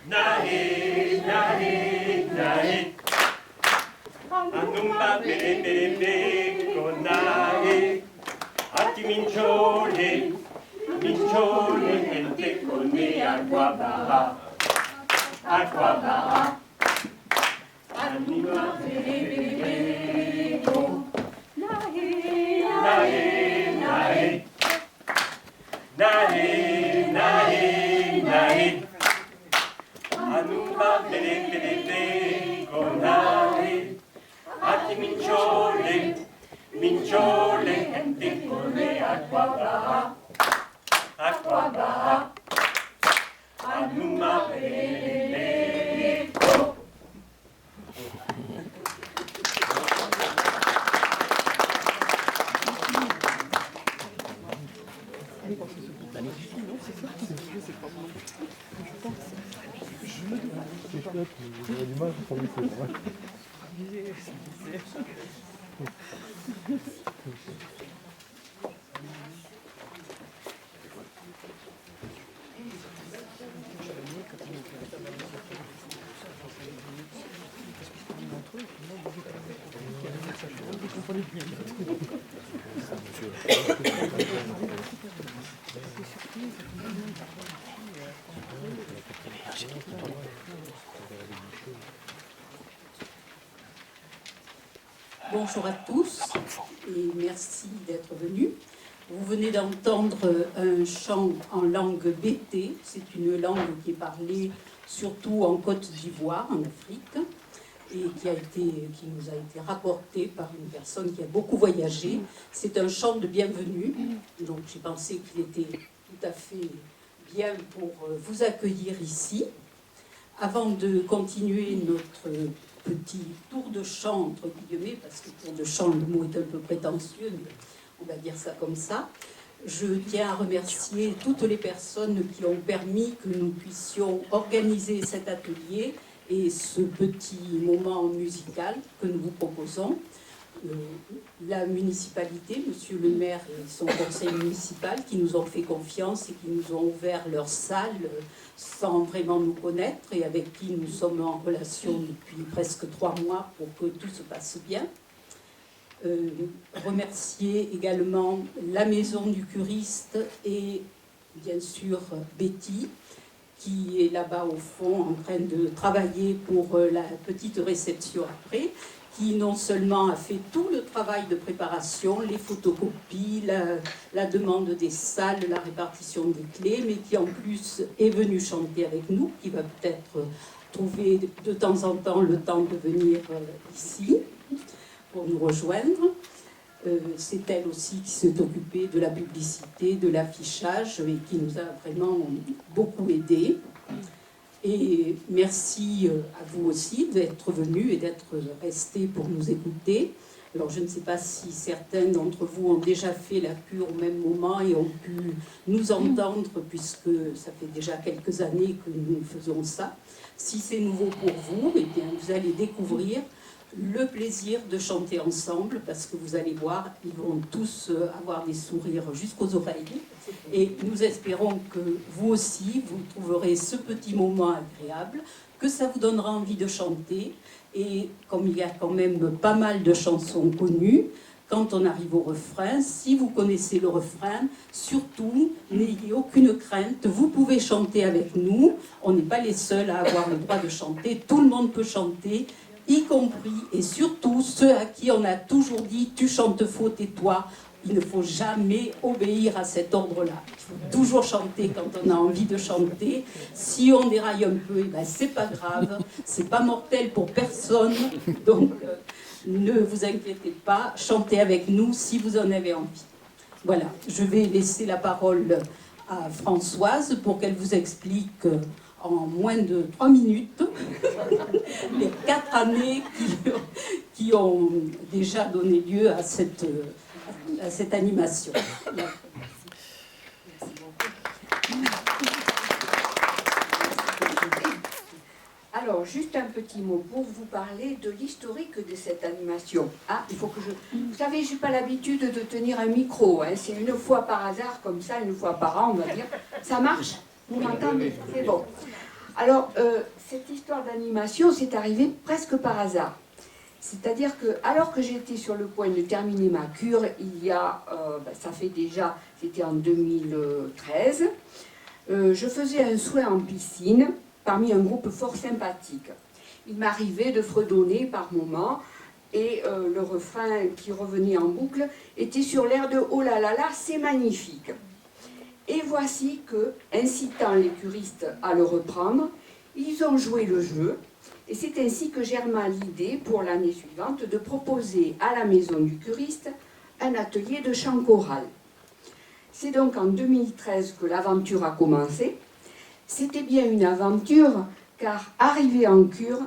nae, nae, nae. Anumba bere bere bere konae. Ati minchole, minchole, gente kone aquabaha, aquabaha. Anumba bere bere bere ko. Nae, nae, nae. Nae, nae, nae. Anumba bere bere bere konae. Ati minchole, minchole, gente kone aquabaha, aquabaha. Anuma bere ko. J'aurais du mal à comprendre ça. Bonjour à tous et merci d'être venus. Vous venez d'entendre un chant en langue bété. C'est une langue qui est parlée surtout en Côte d'Ivoire, en Afrique, et qui nous a été rapportée par une personne qui a beaucoup voyagé. C'est un chant de bienvenue, donc j'ai pensé qu'il était tout à fait bien pour vous accueillir ici. Avant de continuer notre petit tour de chant, entre guillemets, parce que tour de chant, le mot est un peu prétentieux, mais on va dire ça comme ça, je tiens à remercier toutes les personnes qui ont permis que nous puissions organiser cet atelier et ce petit moment musical que nous vous proposons. La municipalité, monsieur le maire et son conseil municipal qui nous ont fait confiance et qui nous ont ouvert leur salle sans vraiment nous connaître et avec qui nous sommes en relation depuis presque 3 mois pour que tout se passe bien. Remercier également la maison du curiste et bien sûr Betty qui est là-bas au fond en train de travailler pour la petite réception après, qui non seulement a fait tout le travail de préparation, les photocopies, la demande des salles, la répartition des clés, mais qui en plus est venu chanter avec nous, qui va peut-être trouver de temps en temps le temps de venir ici pour nous rejoindre. C'est elle aussi qui s'est occupée de la publicité, de l'affichage et qui nous a vraiment beaucoup aidés. Et merci à vous aussi d'être venus et d'être restés pour nous écouter. Alors je ne sais pas si certains d'entre vous ont déjà fait la cure au même moment et ont pu nous entendre puisque ça fait déjà quelques années que nous faisons ça. Si c'est nouveau pour vous, eh bien vous allez découvrir le plaisir de chanter ensemble parce que vous allez voir, ils vont tous avoir des sourires jusqu'aux oreilles et nous espérons que vous aussi, vous trouverez ce petit moment agréable, que ça vous donnera envie de chanter et comme il y a quand même pas mal de chansons connues, quand on arrive au refrain, si vous connaissez le refrain, surtout, n'ayez aucune crainte, vous pouvez chanter avec nous, on n'est pas les seuls à avoir le droit de chanter, tout le monde peut chanter, y compris et surtout ceux à qui on a toujours dit « tu chantes faux, tais-toi ». Il ne faut jamais obéir à cet ordre-là. Il faut toujours chanter quand on a envie de chanter. Si on déraille un peu, eh ben, c'est pas grave, c'est pas mortel pour personne. Donc ne vous inquiétez pas, chantez avec nous si vous en avez envie. Voilà, je vais laisser la parole à Françoise pour qu'elle vous explique en moins de 3 minutes les 4 années qui ont déjà donné lieu à cette animation. Alors, juste un petit mot pour vous parler de l'historique de cette animation. Ah, il faut que je... Vous savez, je n'ai pas l'habitude de tenir un micro. Hein. C'est une fois par hasard, comme ça, une fois par an, on va dire. Ça marche ? Vous m'entendez? C'est bon. Alors, cette histoire d'animation, c'est arrivé presque par hasard. C'est-à-dire que, alors que j'étais sur le point de terminer ma cure, il y a, ça fait déjà, c'était en 2013, je faisais un soin en piscine parmi un groupe fort sympathique. Il m'arrivait de fredonner par moments et le refrain qui revenait en boucle était sur l'air de « Oh là là là, c'est magnifique !» Et voici que, incitant les curistes à le reprendre, ils ont joué le jeu. Et c'est ainsi que germa l'idée, pour l'année suivante, de proposer à la maison du curiste un atelier de chant choral. C'est donc en 2013 que l'aventure a commencé. C'était bien une aventure, car arrivé en cure,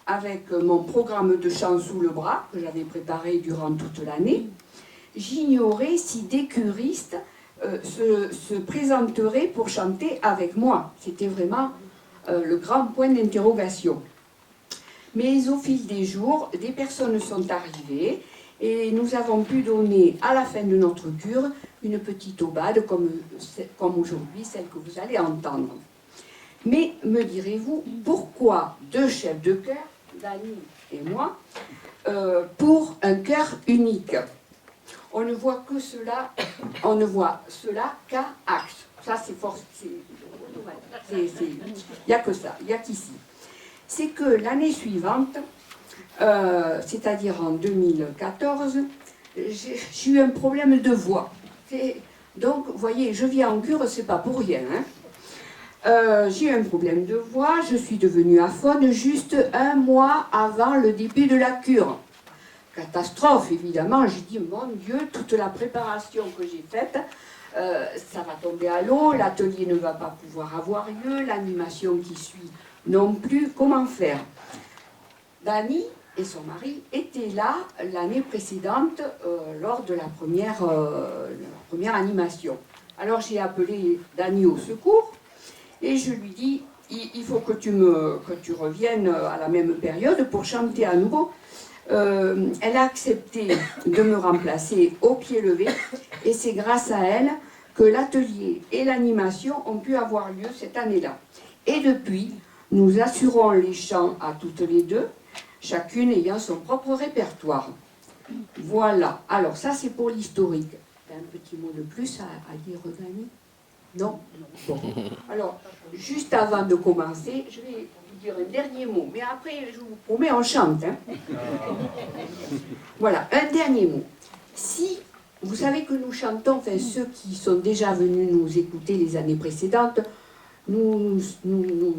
avec mon programme de chant sous le bras, que j'avais préparé durant toute l'année, j'ignorais si des curistes se présenteraient pour chanter avec moi. C'était vraiment le grand point d'interrogation. Mais au fil des jours, des personnes sont arrivées et nous avons pu donner à la fin de notre cure une petite aubade comme aujourd'hui, celle que vous allez entendre. Mais me direz-vous, pourquoi deux chefs de chœur, Dany et moi, pour un chœur unique? On ne voit que cela, on ne voit cela qu'à Axe. Ça c'est fort, il n'y a que ça, il n'y a qu'ici. C'est que l'année suivante, c'est-à-dire en 2014, j'ai eu un problème de voix. Donc, vous voyez, je viens en cure, c'est pas pour rien. Hein. J'ai eu un problème de voix, je suis devenue aphone juste un mois avant le début de la cure. Catastrophe, évidemment, j'ai dit, mon Dieu, toute la préparation que j'ai faite, ça va tomber à l'eau, l'atelier ne va pas pouvoir avoir lieu, l'animation qui suit non plus, comment faire? Dany et son mari étaient là l'année précédente lors de la première animation. Alors j'ai appelé Dany au secours et je lui dis, il faut que tu reviennes à la même période pour chanter à nouveau. Elle a accepté de me remplacer au pied levé et c'est grâce à elle que l'atelier et l'animation ont pu avoir lieu cette année-là. Et depuis, nous assurons les chants à toutes les deux, chacune ayant son propre répertoire. Voilà. Alors ça c'est pour l'historique. T'as un petit mot de plus à dire, Dany? Non? Bon. Alors, juste avant de commencer, je vais vous dire un dernier mot. Mais après, je vous promets, on chante. Hein. Voilà, un dernier mot. Si vous savez que nous chantons, enfin ceux qui sont déjà venus nous écouter les années précédentes, nous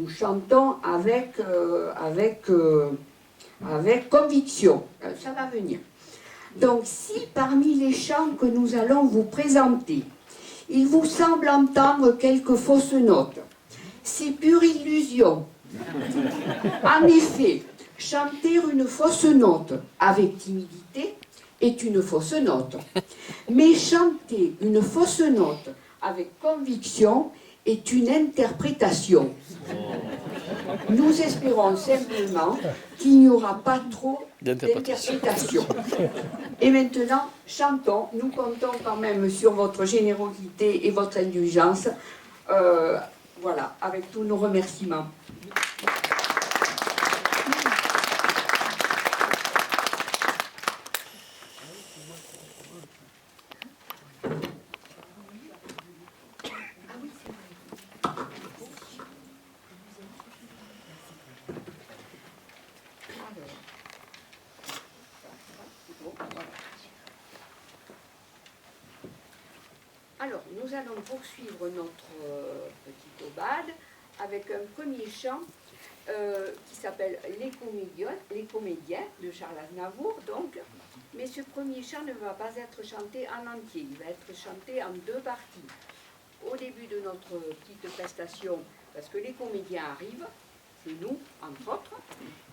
chantons avec conviction. Ça va venir. Donc, si parmi les chants que nous allons vous présenter, il vous semble entendre quelques fausses notes, c'est pure illusion. En effet, chanter une fausse note avec timidité est une fausse note. Mais chanter une fausse note avec conviction est une interprétation. Nous espérons simplement qu'il n'y aura pas trop d'interprétation. Et maintenant, chantons. Nous comptons quand même sur votre générosité et votre indulgence. Voilà, avec tous nos remerciements. Alors, nous allons poursuivre notre petite aubade avec un premier chant qui s'appelle Les Comédiens de Charles Aznavour, donc. Mais ce premier chant ne va pas être chanté en entier, il va être chanté en deux parties. Au début de notre petite prestation, parce que les comédiens arrivent, c'est nous, entre autres,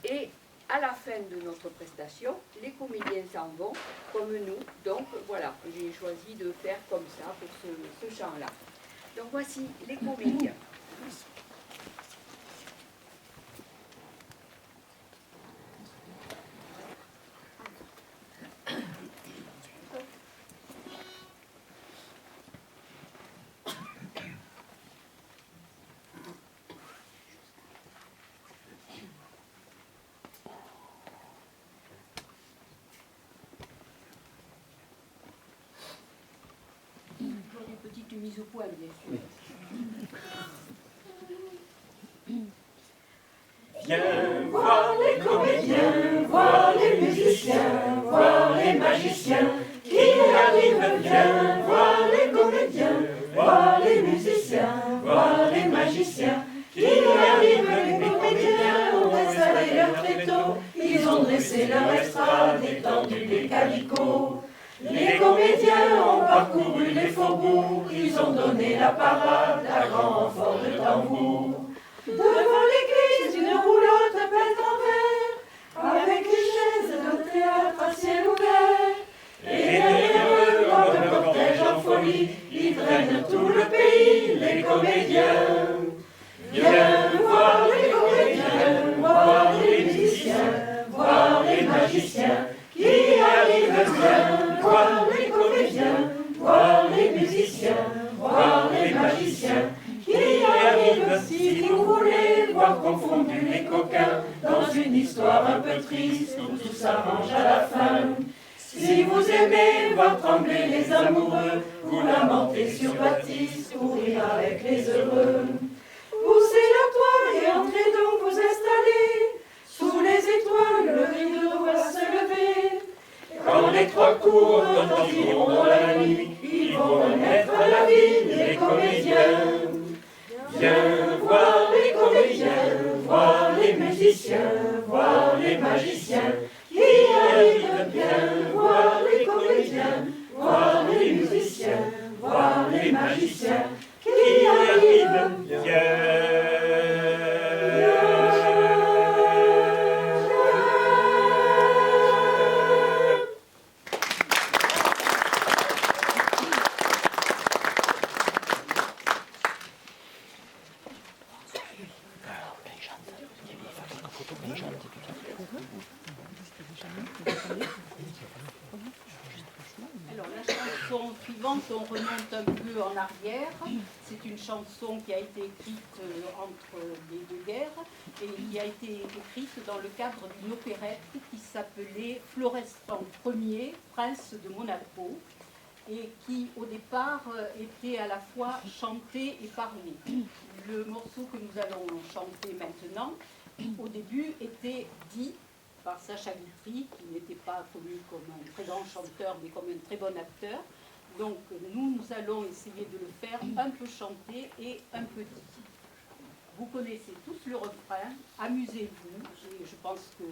et à la fin de notre prestation, les comédiens s'en vont, comme nous. Donc voilà, j'ai choisi de faire comme ça pour ce chant-là. Donc voici les comédiens. petite mise au point, bien sûr. Viens voir les comédiens, voir les musiciens, voir les magiciens qui arrivent. Viens voir les comédiens, voir les musiciens, voir les magiciens qui arrivent. Les comédiens ont installé leur tréteau, ils ont dressé leur estrade, étendu des calicots. Les comédiens ont parcouru les faubourgs, ils ont donné la parade à grand renfort de tambour. Devant l'église, une roulotte peinte en verre, avec les chaises de théâtre à ciel ouvert. Et derrière eux, comme un cortège en folie, ils traînent tout le pays, les comédiens. Viens voir les comédiens, voir les musiciens, voir les magiciens qui arrivent. Viens voir les comédiens, voir les musiciens, voir les magiciens qui arrivent. Si vous voulez voir confondus les coquins dans une histoire un peu triste où tout s'arrange à la fin. Si vous aimez voir trembler les amoureux, vous lamentez sur Baptiste ou rire avec les heureux. Poussez la toile et entrez donc vous installer. Sous les étoiles, le rideau va se lever. Quand les trois cours retentiront dans la nuit, ils vont remettre à la vie les comédiens. Viens voir les comédiens, voir les musiciens, voir les magiciens qui arrivent. Viens voir les comédiens, voir les musiciens, voir les magiciens qui arrivent. Viens. Alors la chanson suivante, on remonte un peu en arrière. C'est une chanson qui a été écrite entre les deux guerres et qui a été écrite dans le cadre d'une opérette qui s'appelait Florestan Ier, prince de Monaco, et qui au départ était à la fois chanté et parlé. Le morceau que nous allons chanter maintenant, au début, était dit par Sacha Guitry, qui n'était pas connu comme un très grand chanteur, mais comme un très bon acteur. Donc nous allons essayer de le faire un peu chanté et un peu dit. Vous connaissez tous le refrain, amusez-vous, et je pense que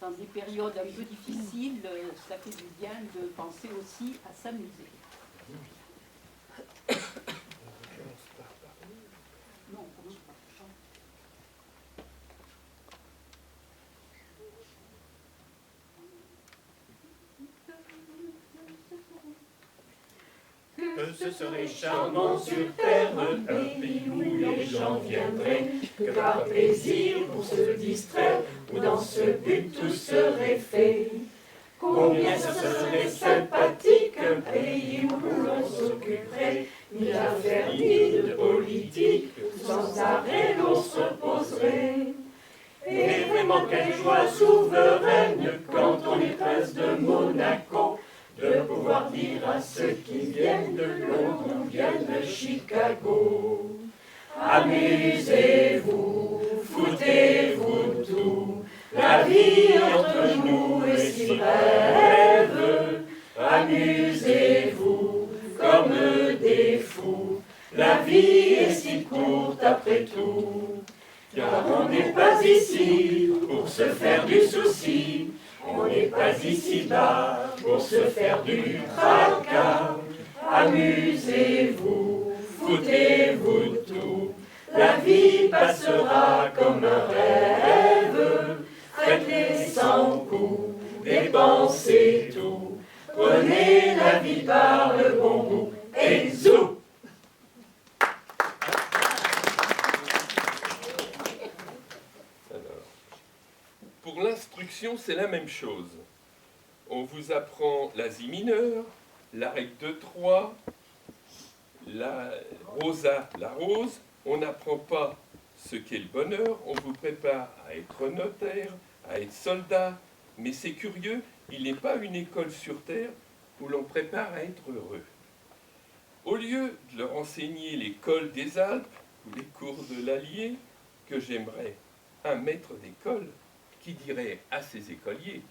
dans des périodes un peu difficiles, ça fait du bien de penser aussi à s'amuser. Non, on commence par chanter. Que ce serait charmant sur terre, un pays où les gens viendraient, que par plaisir pour se distraire, ou dans ce but tout serait fait. Combien ce serait sympathique, un pays où l'on s'occuperait ni d'affaires ni de politique, sans arrêt l'on se reposerait. Et vraiment quelle joie souveraine quand on est prince de Monaco, de pouvoir dire à ceux qui viennent de Londres ou viennent de Chicago: amusez-vous, foutez-vous tout, la vie entre nous est si brève. Amusez-vous comme des fous, la vie est si courte après tout. Car on n'est pas ici pour se faire du souci, on n'est pas ici-bas pour se faire du tracas. Amusez-vous, foutez-vous tout, la vie passera comme un rêve. Faites-les sans coup, dépensez tout, prenez la vie par le bon bout et zou. Pour l'instruction, c'est la même chose. On vous apprend la si mineure, la règle de 3, la rosa, la rose. On n'apprend pas ce qu'est le bonheur. On vous prépare à être notaire, à être soldat. Mais c'est curieux, il n'est pas une école sur terre où l'on prépare à être heureux. Au lieu de leur enseigner les cols des Alpes ou les cours de l'Allier, que j'aimerais un maître d'école qui dirait à ses écoliers: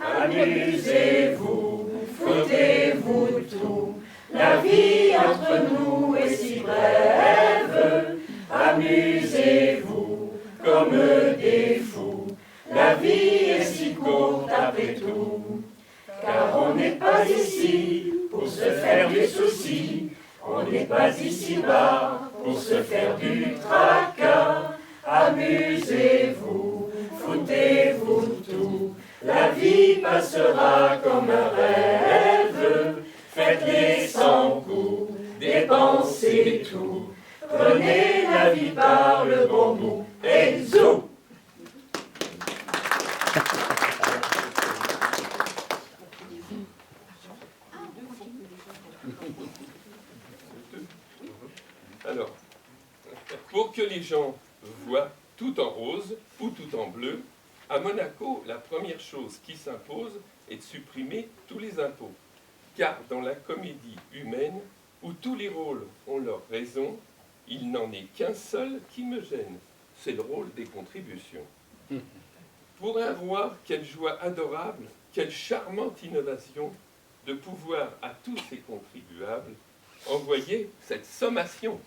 Amusez-vous, foutez-vous tout, la vie entre nous est si brève. Amusez-vous comme des fous, la vie est si courte après tout. Car on n'est pas ici pour se faire du souci, on n'est pas ici-bas pour se faire du tracas. Amusez-vous, foutez-vous tout, la vie passera comme un rêve. Faites-les sans coups, dépensez tout, prenez la vie par le bon bout, et zou! Alors, pour que les gens voient tout en rose ou tout en bleu, à Monaco, la première chose qui s'impose est de supprimer tous les impôts. Car dans la comédie humaine, où tous les rôles ont leur raison, il n'en est qu'un seul qui me gêne, c'est le rôle des contributions. Pour un roi, quelle joie adorable, quelle charmante innovation de pouvoir à tous ses contribuables envoyer cette sommation.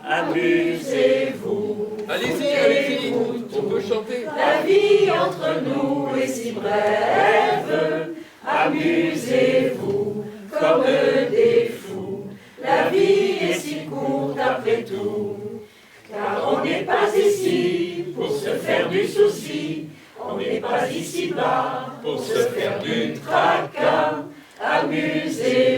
Amusez-vous, Allez-y, on peut chanter. la vie entre nous est si brève. Amusez-vous comme des fous, la vie est si courte après tout. Car on n'est pas ici pour se faire du souci, on n'est pas ici-bas pour se faire du tracas. Amusez-vous